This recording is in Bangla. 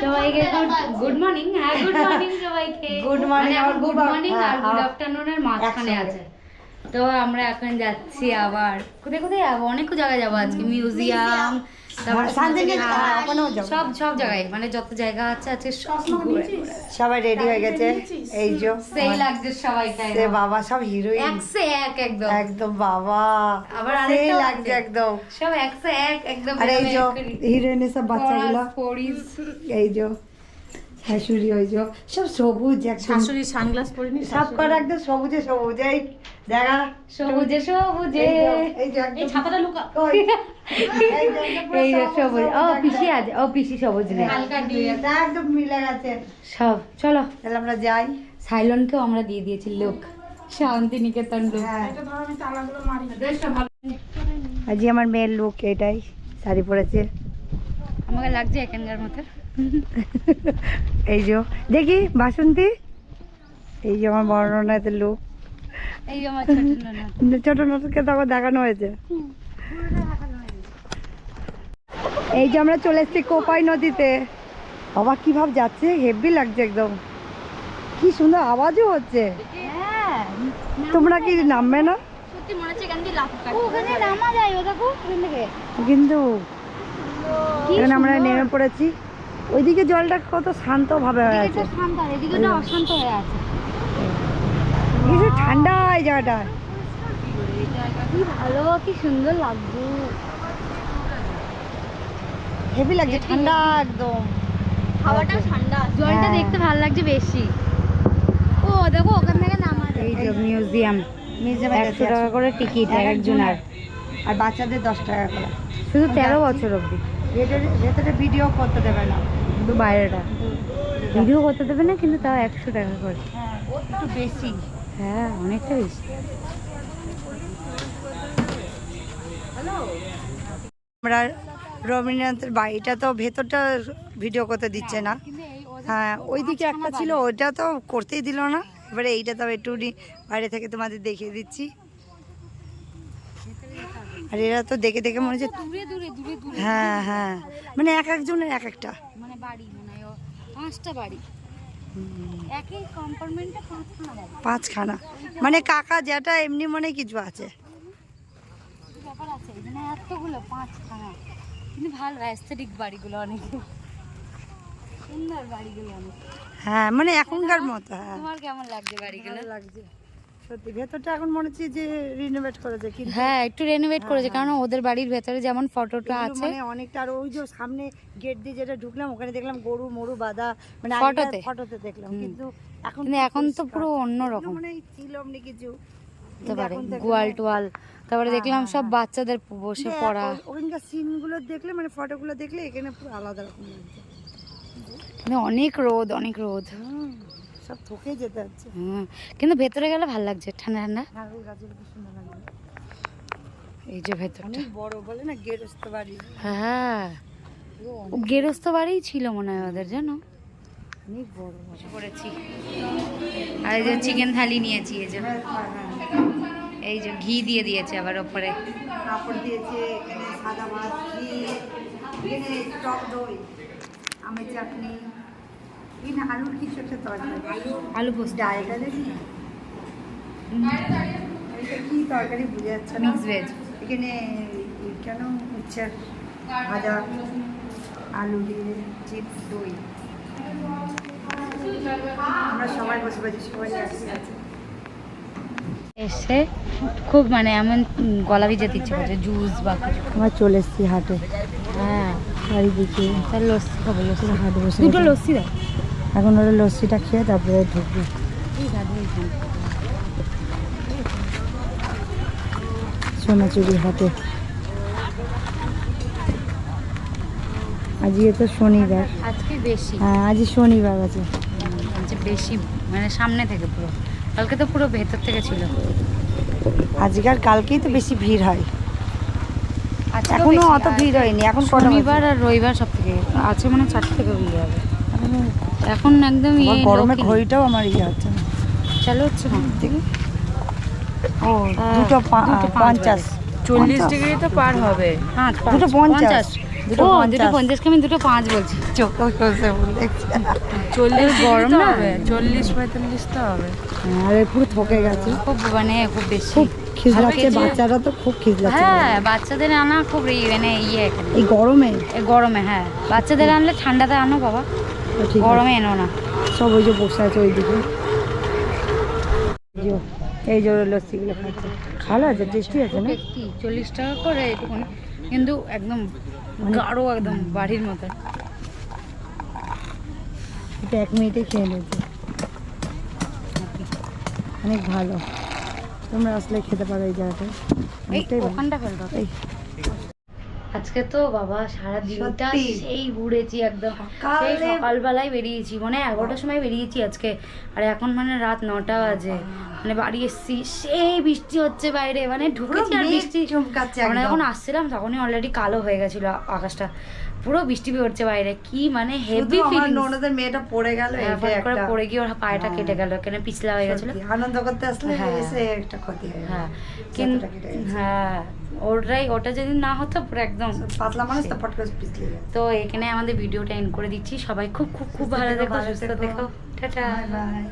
সবাইকে গুড মর্নিং। হ্যাঁ গুড মর্নিং সবাইকে। গুড মর্নিং আর গুড মর্নিং আর গুড আফটারনুনের মাঝখানে আছে। তো আমরা এখন যাচ্ছি আবার কোথায় কোথায় যাবো, অনেক জায়গায় যাবো আজকে। মিউজিয়াম, তারপর সব জায়গায়, মানে যত জায়গা আছে আজকে সবাই রেডি হয়ে গেছে। এই যে সেই লাগছে সবাইকে, বাবা সব হিরোইন একশো এক একদম একদম বাবা আবার সেই লাগছে একদম সব একশো এক একদম। আর এই যে হিরোইনের সব বাচ্চাগুলো, এই যে শাশুড়ি, ওই যে সব সবুজ, শাশুড়ি সানগ্লাস পরিনি, সব করে একদম সবুজে সবুজ। এই দেখা সবুজে সবুজে এই যে এই ছাতাটা লুকা, এই যে সবুজ। ও পিসি আছে, ও পিসি সবুজ নেই, হালকা ডিউ একদম মিলে গেছে সব। চলো তাহলে আমরা যাই। সাইলনকেও আমরা দিয়ে দিয়েছি লোক, শান্তিনিকেতন লোক। হ্যাঁ এটা ধর আমি তালাগুলো মারি। বেশটা ভালো। আজকে আমার মেয়ের লুক এটাই, শাড়ি পরেছে। আমাকে লাগছে এখানকার মতো। এই যে দেখি বাসন্তী, এই যে আমার বর্ণনাতে লুক। এই আমার ছোট ননদ। ছোট নটকে তো আবার দেখানো হয়েছে। এই যে আমরা চলে এসেছি কোপাই নদীতে। বাবা কি ভাব যাচ্ছে, হেভি লাগছে একদম, কি সুন্দর আওয়াজও হচ্ছে। হ্যাঁ তোমরা কি নামবে না? সত্যি মনে হচ্ছে এখান দিয়ে লাফ কাটবে। ওখানে নামা যায়, ও দেখো ওখান থেকে। কিন্তু এখানে আমরা নেমে পড়েছি। ওইদিকে জলটা কত শান্ত ভাবে হয়ে আছে, এদিকে শান্ত আর এদিকে অশান্ত হয়ে আছে। কিছু ঠান্ডা এই জায়গাটা। কি ভালো, কি সুন্দর লাগছে, হেভি লাগছে, ঠান্ডা একদম, হাওয়াটা ঠান্ডা, জলটা দেখতে ভালো লাগছে বেশি। ও দেখো ওখান থেকে নামা যায়। এই যে মিউজিয়াম, 100 টাকা করে টিকিট একজনের, আর বাচ্চাদের 10 টাকা করে, শুধু 13 বছর অবধি। ভেতরে ভিডিও করতে দেবে না, শুধু বাইরেটা ভিডিও করতে দেবে না, কিন্তু তাও 100 টাকা করে। হ্যাঁ একটু বেশি। হ্যাঁ অনেকটা বেশি। আমরা রবীন্দ্রনাথের বাড়িটা তো ভেতরটা ভিডিও করতে দিচ্ছে না। হ্যাঁ ওইদিকে একটা ছিল, ওইটা তো করতেই দিল না। এবারে এইটা তো একটু বাইরে থেকে তোমাদের দেখিয়ে দিচ্ছি। আর এরা তো দেখে দেখে মনে হচ্ছে দূরে দূরে দূরে দূরে, হ্যাঁ হ্যাঁ, মানে এক একজনের এক একটা মানে বাড়ি, মানে 5টা বাড়ি, একই কম্পার্টমেন্টে 5খানা বাড়ি। 5খানা, মানে কাকা যেটা এমনি মনে কিছু আছে। ব্যাপার আছে এখানে এতগুলো 5খানা, কিন্তু ভালো অ্যাস্থেটিক বাড়িগুলো, অনেক সুন্দর বাড়িগুলো অনেক। হ্যাঁ মানে এখনকার মতো। হ্যাঁ তোমার কেমন লাগছে বাড়িগুলো? লাগছে সত্যি, ভেতরটা এখন মনে হচ্ছে যে রিনোভেট করেছে, কিন্তু হ্যাঁ একটু রেনোভেট করেছে, কারণ ওদের বাড়ির ভেতরে যেমন ফটোটা এগুলো আছে মানে অনেকটা। আর ওই যে সামনে গেট দিয়ে যেটা ঢুকলাম, ওখানে দেখলাম গরু মরু বাঁধা, মানে ফটোতে। ফটোতে দেখলাম, কিন্তু কিন্তু এখন তো পুরো অন্যরকম মানে ছিল এমনি কিছু হতে পারে, গোয়াল টোয়াল। তারপরে দেখলাম সব বাচ্চাদের বসে পড়া, ওখানকার সিনগুলো দেখলে, মানে ফটোগুলো দেখলে এখানে পুরো আলাদা রকম লাগছে। কিন্তু অনেক রোদ, অনেক রোদ, সব থকে যেতে হচ্ছে। কিন্তু ভেতরে গেলে ভালো লাগছে, ঠান্ডা ঠান্ডা। নারকেল গাছগুলো খুব সুন্দর লাগছে, এই যে ভেতরটা অনেক বড়, বলে না গেরস্ত বাড়ি। হ্যাঁ ও গেরস্ত বাড়িই ছিল মনে হয় ওদের, জানো, অনেক বড় বসে পড়েছি। আর এই যে চিকেন থালি নিয়েছি, এই যে এই যে ঘি দিয়ে দিয়েছে আবার ওপরে, কাপড় দিয়েছে, এখানে সাদা মাছ, ঘি, এখানে টক দই, আমের চাটনি, এখানে আলুর কিছু একটা তরকারি, আলু পোস্ত, ডালটা দেখি না, এটা কি তরকারি বুঝে যাচ্ছে না। মিক্স ভেজ, এখানে কেন উচ্ছে ভাজা, আলু দিয়ে চিপস, দই। আমরা সবাই বসে বসে সবাই একসাথে আছে। এসে খুব মানে এমন গলা ভিজে ইচ্ছে করছে, জুস বা কিছু। আমরা চলে এসেছি হাটে, হ্যাঁ চারিদিকে তার লস্যি খাবো, লস্যি হাট বসে দুটো গেছে। লস্যি দাও। এখন ওরা লস্যিটা খেয়ে তারপরে ঢুকবে। সোনাচুরি হাটে আজকে তো শনিবার, আজকে বেশি, হ্যাঁ আজ শনিবার আছে। আজকে বেশি, মানে সামনে থেকে পুরো, কালকে তো পুরো ভেতর থেকে ছিল। আজকে আর কালকেই তো বেশি ভিড় হয়, আজকেও এখনো বেশি, অত আর ভিড় হয়নি। এখন কটা শনিবার বাজে? আর রবিবার সব থেকে আছে, মানে 4 থেকে ভিড় হবে এখন একদম। আবার গরমে ঘড়িটাও আমার হচ্ছে না, চালু হচ্ছে না দেখি। ও 2:50, 40 ডিগ্রি তো পার হবে। হ্যাঁ 2:50, দুটো ও দুটো 50 আমি দুটো 5 বলছি। চোখেও সর্ষে ফুল দেখছি। 40 গরম গরম না? না হবে 40-45 তো হবে। আরে পুরো থকে গেছে, খুব মানে খুব বেশি। খুব খিজলাচ্ছে, কেজি- বাচ্চারা তো খুব খিজলাচ্ছে হ্যাঁ বাচ্চাদের আনা খুব মানে এখানে এই গরমে। এই গরমে। হ্যাঁ বাচ্চাদের আনলে ঠান্ডাতে আনো বাবা, তো ঠিক আছে। গরমে এনো না। সব ওই যে বসে আছে ওইদিকে, এই যে লস্যিগুলো খাচ্ছে, ভালো আছে, টেস্টি আছে না? টেস্টি, 40 টাকা করে এটুকুনি, কিন্তু একদম গাঢ়, একদম বাড়ির মতো। এটা 1 মিনিটে খেয়ে নিয়েছে, অনেক ভালো। তোমরা আসলে খেতে পারো এই জায়গাটা, এই অনেকটাই ভালো। ওখানটা ফেলতো। এই আজকে তো বাবা সারা দিনটা সত্যি। সেই ঘুরেছি একদম, সকালে- সেই সকালবেলায় বেরিয়েছি, মানে 11টার সময় বেরিয়েছি আজকে, আর এখন মানে রাত 9টা বাজে, মানে বাড়ি এসেছি, সেই বৃষ্টি হচ্ছে বাইরে, মানে ঢুকেছি আর মেঘ বৃষ্টি চমকাচ্ছে আমরা একদম। যখন আসছিলাম তখনই অলরেডি কালো হয়ে গেছিল আকাশটা, পুরো বৃষ্টি পড়ছে বাইরে, কি মানে হেভি শুধু আমার ফিলিংস। ননদের মেয়েটা পড়ে গেল, এটা করে একটা পড়ে গিয়ে ওর পায়েটা কেটে গেল, কেন পিছলা হয়ে গেছিল। সত্যি, আনন্দ করতে আসলে হ্যাঁ। এসে একটা ক্ষতি হয়ে গেল। হ্যাঁ কিন্তু যতটা কেটে গেছে। হ্যাঁ ওটা যদি না হতো পুরো একদম। পাতলা মানুষ তো পট করে পিছলে যায়। তো এখানে আমাদের ভিডিওটা এন্ড করে দিচ্ছি, সবাই খুব খুব খুব ভালো থেকো, সুস্থ থেকো, টাটা। Bye bye.